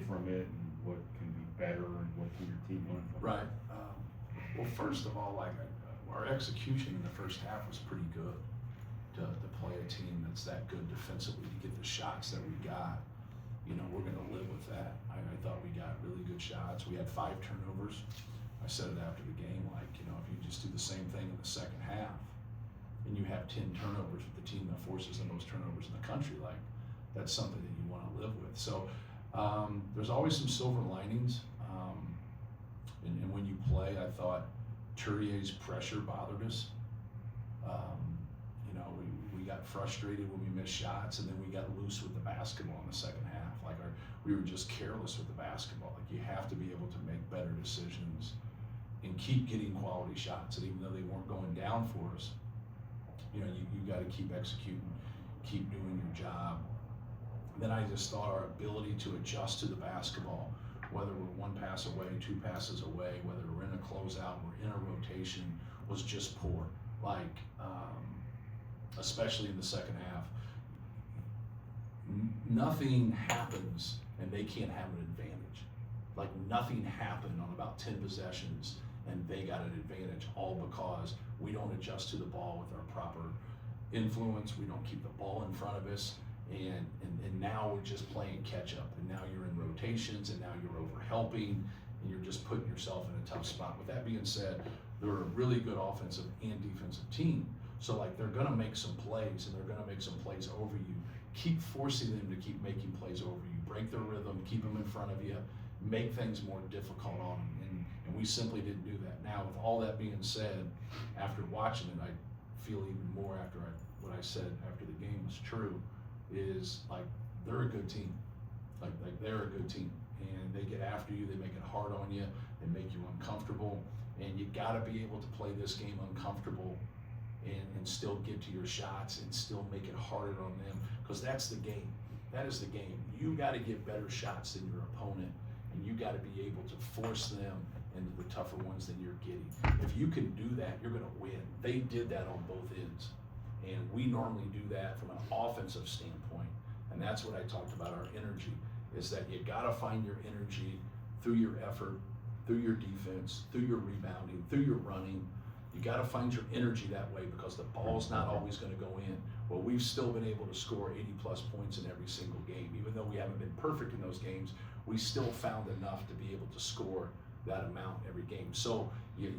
from it, and what can be better, and what can your team learn from it? Right. Well, first of all, our execution in the first half was pretty good. To play a team that's that good defensively, to get the shots that we got, we're going to live with that. I thought we got really good shots. We had 5 turnovers. I said it after the game, if you just do the same thing in the second half, and you have 10 turnovers with the team that forces the most turnovers in the country, that's something that you want to live with. So there's always some silver linings. And when you play, I thought Turrier's pressure bothered us. We got frustrated when we missed shots, and then we got loose with the basketball in the second half. We were just careless with the basketball. You have to be able to make better decisions and keep getting quality shots. And even though they weren't going down for us, you got to keep executing, keep doing your job. And then I just thought our ability to adjust to the basketball, whether we're 1 pass away, 2 passes away, whether we're in a closeout, we're in a rotation, was just poor. Especially in the second half. Nothing happens and they can't have an advantage. Nothing happened on about 10 possessions and they got an advantage, all because we don't adjust to the ball with our proper influence. We don't keep the ball in front of us, and now we're just playing catch up, and now you're in rotations, and now you're over helping, and you're just putting yourself in a tough spot. With that being said, they're a really good offensive and defensive team. So they're gonna make some plays, and they're gonna make some plays over you. Keep forcing them to keep making plays over you. Break their rhythm, keep them in front of you, make things more difficult on them. And we simply didn't do that. Now, with all that being said, after watching it, I feel even more after what I said after the game was true, is they're a good team. They're a good team. And they get after you, they make it hard on you, they make you uncomfortable. And you gotta be able to play this game uncomfortable and still get to your shots and still make it harder on them, because that's the game. That is the game. You got to get better shots than your opponent, and you got to be able to force them into the tougher ones than you're getting. If you can do that, you're going to win. They did that on both ends, and we normally do that from an offensive standpoint, and that's what I talked about, our energy, is that you got to find your energy through your effort, through your defense, through your rebounding, through your running. You got to find your energy that way, because the ball's not always going to go in. Well, we've still been able to score 80-plus points in every single game. Even though we haven't been perfect in those games, we still found enough to be able to score that amount every game. So you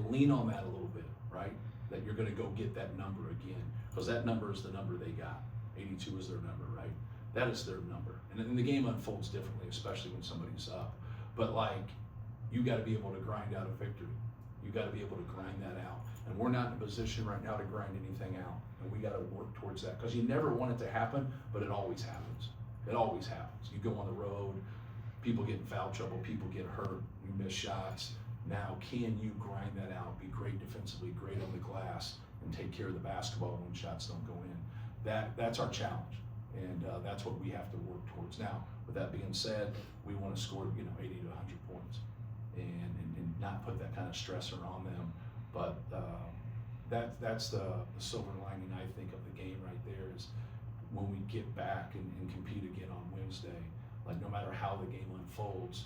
lean on that a little bit, right? That you're going to go get that number again, because that number is the number they got. 82 is their number, right? That is their number. And then the game unfolds differently, especially when somebody's up. But you got to be able to grind out a victory. You got to be able to grind that out. And we're not in a position right now to grind anything out. And we got to work towards that, because you never want it to happen, but it always happens. It always happens. You go on the road, people get in foul trouble, people get hurt, you miss shots. Now, can you grind that out, be great defensively, great on the glass, and take care of the basketball when shots don't go in? That's our challenge, and that's what we have to work towards. Now, with that being said, we want to score 80 to 100 points. And not put that kind of stressor on them, but that's the silver lining, I think, of the game right there, is when we get back and compete again on Wednesday. No matter how the game unfolds,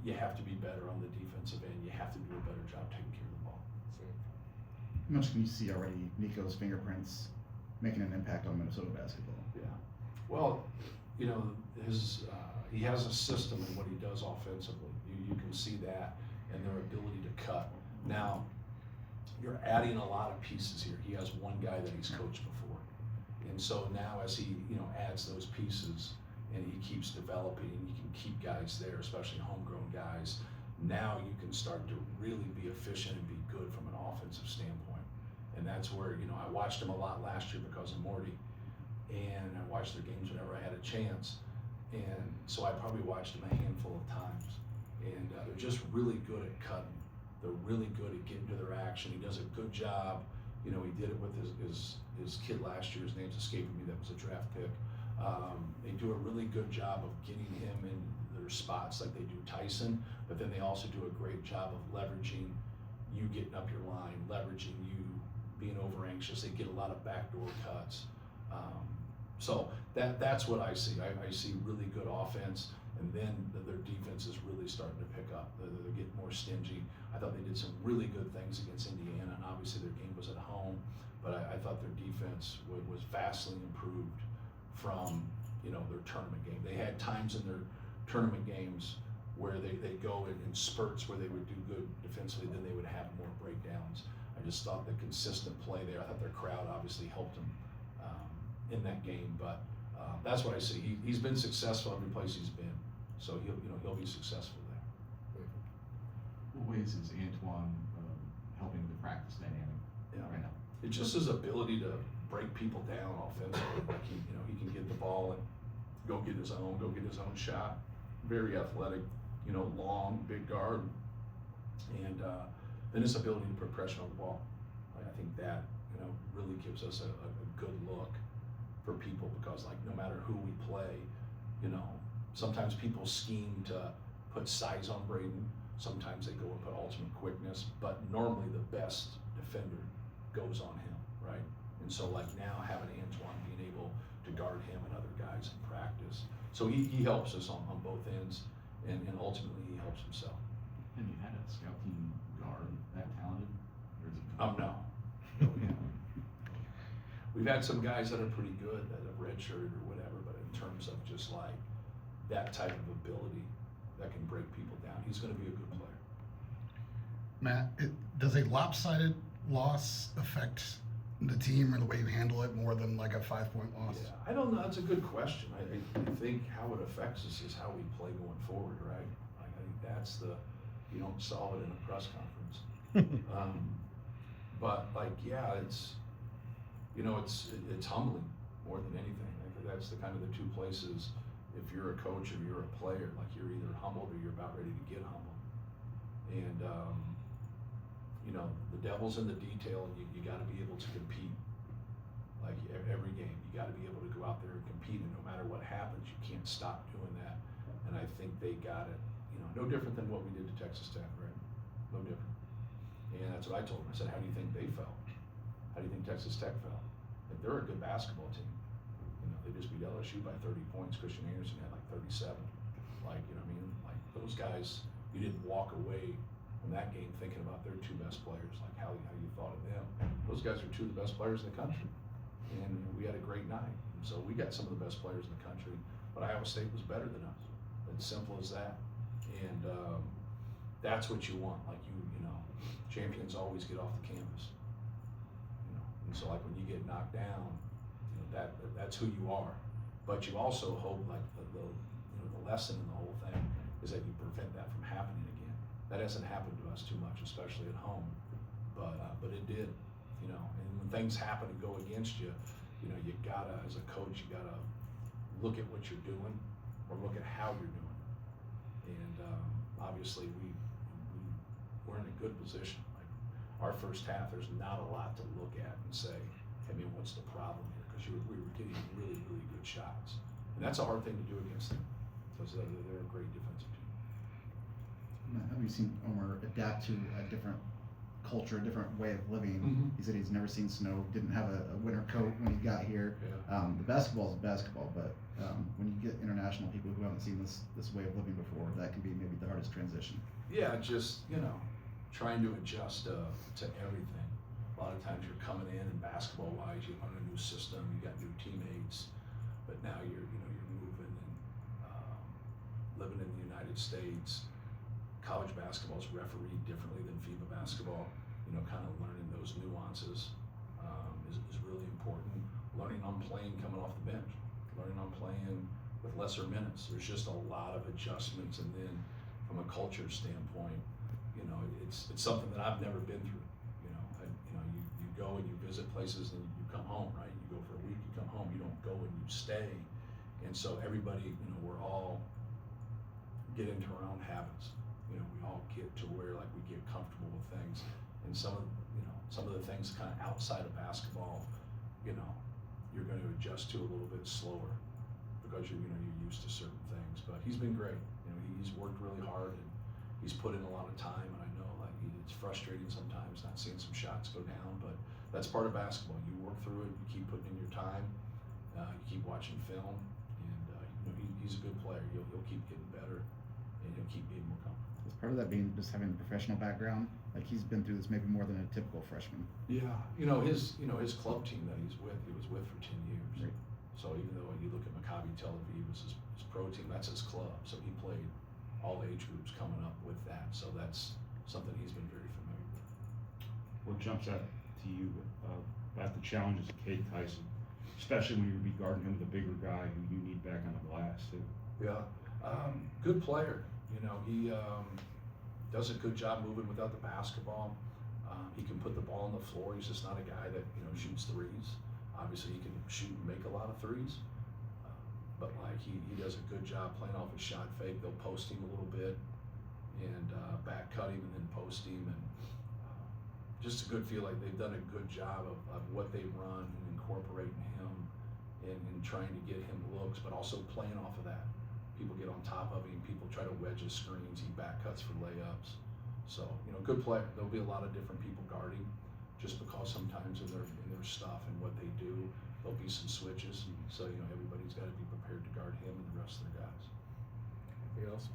you have to be better on the defensive end. You have to do a better job taking care of the ball. How much can you see already Nico's fingerprints making an impact on Minnesota basketball? Yeah, well, he has a system in what he does offensively. You can see that, and their ability to cut. Now, you're adding a lot of pieces here. He has one guy that he's coached before. And so now as he adds those pieces and he keeps developing, and you can keep guys there, especially homegrown guys, now you can start to really be efficient and be good from an offensive standpoint. And that's where, I watched him a lot last year because of Morty, and I watched their games whenever I had a chance. And so I probably watched him a handful of times. And they're just really good at cutting. They're really good at getting to their action. He does a good job. He did it with his kid last year. His name's escaping me. That was a draft pick. They do a really good job of getting him in their spots like they do Tyson, but then they also do a great job of leveraging you getting up your line, leveraging you being over anxious. They get a lot of backdoor cuts. So that's what I see. I see really good offense. And then their defense is really starting to pick up. They're getting more stingy. I thought they did some really good things against Indiana, and obviously their game was at home, but I thought their defense was vastly improved from, their tournament game. They had times in their tournament games where they go in spurts where they would do good defensively, then they would have more breakdowns. I just thought the consistent play there, I thought their crowd obviously helped them in that game, but that's what I see. He's been successful every place he's been, so he'll be successful there. What ways is Antoine helping the practice dynamic right now? It's just his ability to break people down offensively. Like he can get the ball and go get his own shot. Very athletic, long, big guard, and then his ability to put pressure on the ball. I think that really gives us a good look for people, because no matter who we play, sometimes people scheme to put size on Braden. Sometimes they go and put ultimate quickness, but normally the best defender goes on him, right? And so now having Antoine being able to guard him and other guys in practice, so he helps us on both ends, and ultimately he helps himself. Have you had a scout team guard that talented? Or is it No. No, we haven't. We've had some guys that are pretty good that have redshirted or whatever, but in terms of just that type of ability that can break people down, he's going to be a good player. Matt, does a lopsided loss affect the team or the way you handle it more than a 5-point loss? Yeah, I don't know. That's a good question. I think how it affects us is how we play going forward, right? I think that's you don't solve it in a press conference. But it's humbling more than anything. That's the kind of the two places. If you're a coach or you're a player, you're either humbled or you're about ready to get humbled. And the devil's in the detail, and you got to be able to compete. Every game, you got to be able to go out there and compete, and no matter what happens, you can't stop doing that. And I think they got it. No different than what we did to Texas Tech, right? No different. And that's what I told them. I said, how do you think they felt? How do you think Texas Tech felt? If they're a good basketball team, they just beat LSU by 30 points. Christian Anderson had 37. Those guys, you didn't walk away from that game thinking about their two best players, how you thought of them. Those guys are two of the best players in the country. And we had a great night. And so we got some of the best players in the country, but Iowa State was better than us. It's simple as that. And that's what you want. Champions always get off the canvas. And so when you get knocked down, that's who you are. But you also hope the lesson in the whole thing is that you prevent that from happening again. That hasn't happened to us too much, especially at home. But it did. And when things happen and go against you, you gotta, as a coach, you gotta look at what you're doing or look at how you're doing. And obviously we're in a good position. Our first half, there's not a lot to look at and say, what's the problem here? Because we were getting really, really good shots. And that's a hard thing to do against them, because they're a great defensive team. Matt, have you seen Omer adapt to a different culture, a different way of living? Mm-hmm. He said he's never seen snow, didn't have a winter coat when he got here. Yeah. The basketball is basketball, but when you get international people who haven't seen this way of living before, that can be maybe the hardest transition. Yeah, just, trying to adjust to everything. A lot of times you're coming in and basketball-wise, you learn a new system, you got new teammates, but now you're moving and living in the United States. College basketball is refereed differently than FIBA basketball. Kind of learning those nuances is really important. Learning on playing coming off the bench, learning on playing with lesser minutes. There's just a lot of adjustments, and then from a culture standpoint, it's something that I've never been through. You go and you visit places and you come home, right? You go for a week, you come home. You don't go and you stay. And so everybody, we're all get into our own habits. We all get to where we get comfortable with things. And some of the things kind of outside of basketball, you're going to adjust to a little bit slower because you're used to certain things. But he's been great. He's worked really hard and he's put in a lot of time. And I know it's frustrating sometimes not seeing some shots go down, but that's part of basketball. You work through it. You keep putting in your time. You keep watching film, and he's he's a good player. He'll keep getting better, and he'll keep being more comfortable. Is part of that being just having a professional background? Like he's been through this maybe more than a typical freshman. Yeah, his club team that he was with for 10 years. Right. So even though you look at Maccabi Tel Aviv, was his pro team, that's his club. So he played all age groups coming up with that. So that's something he's been very familiar with. What jumps out to you about the challenges of Cade Tyson, especially when you're be guarding him with a bigger guy who you need back on the glass too? Yeah, good player. He does a good job moving without the basketball. He can put the ball on the floor. He's just not a guy that shoots threes. Obviously, he can shoot and make a lot of threes, but like he does a good job playing off his shot fake. They'll post him a little bit and back cut him and then post him, and just a good feel like they've done a good job of what they run and incorporating him and trying to get him looks, but also playing off of that. People get on top of him. People try to wedge his screens. He back cuts for layups. So good player. There'll be a lot of different people guarding, just because sometimes in their stuff and what they do, there'll be some switches. So everybody's got to be prepared to guard him and the rest of their guys. Anything else?